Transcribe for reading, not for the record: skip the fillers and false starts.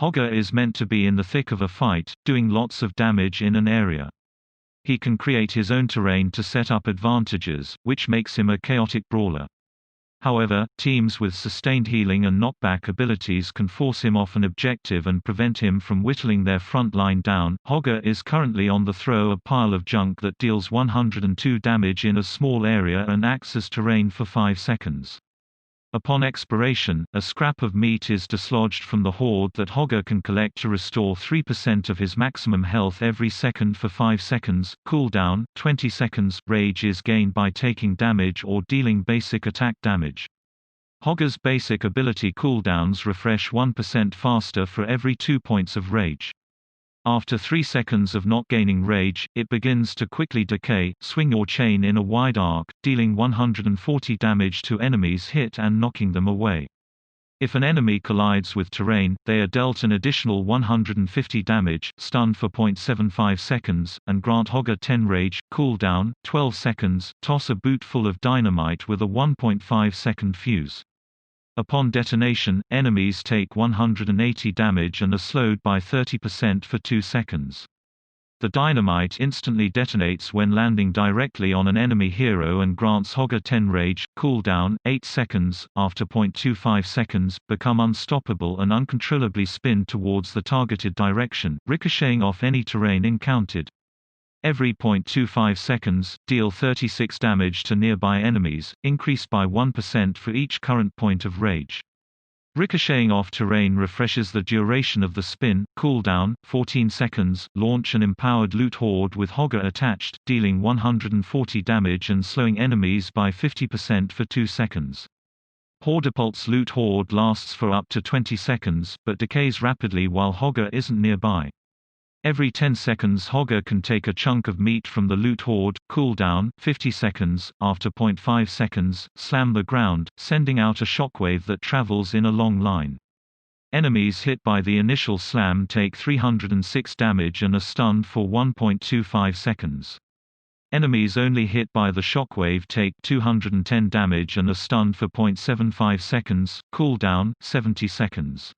Hogger is meant to be in the thick of a fight, doing lots of damage in an area. He can create his own terrain to set up advantages, which makes him a chaotic brawler. However, teams with sustained healing and knockback abilities can force him off an objective and prevent him from whittling their front line down. Hogger is currently on the throw a pile of junk that deals 102 damage in a small area and acts as terrain for 5 seconds. Upon expiration, a scrap of meat is dislodged from the hoard that Hogger can collect to restore 3% of his maximum health every second for 5 seconds. Cooldown 20 seconds. Rage is gained by taking damage or dealing basic attack damage. Hogger's basic ability cooldowns refresh 1% faster for every 2 points of rage. After 3 seconds of not gaining rage, it begins to quickly decay. Swing your chain in a wide arc, dealing 140 damage to enemies hit and knocking them away. If an enemy collides with terrain, they are dealt an additional 150 damage, stun for 0.75 seconds, and grant Hogger 10 rage. Cooldown 12 seconds. Toss a boot full of dynamite with a 1.5 second fuse. Upon detonation, enemies take 180 damage and are slowed by 30% for 2 seconds. The dynamite instantly detonates when landing directly on an enemy hero and grants Hogger 10 rage. Cooldown 8 seconds. After 0.25 seconds, become unstoppable and uncontrollably spin towards the targeted direction, ricocheting off any terrain encountered. Every 0.25 seconds, deal 36 damage to nearby enemies, increased by 1% for each current point of rage. Ricocheting off terrain refreshes the duration of the spin. Cooldown 14 seconds. Launch an empowered loot horde with Hogger attached, dealing 140 damage and slowing enemies by 50% for 2 seconds. Hordepulse loot horde lasts for up to 20 seconds, but decays rapidly while Hogger isn't nearby. Every 10 seconds Hogger can take a chunk of meat from the loot horde. Cooldown 50 seconds. After 0.5 seconds, slam the ground, sending out a shockwave that travels in a long line. Enemies hit by the initial slam take 306 damage and are stunned for 1.25 seconds. Enemies only hit by the shockwave take 210 damage and are stunned for 0.75 seconds. Cooldown 70 seconds.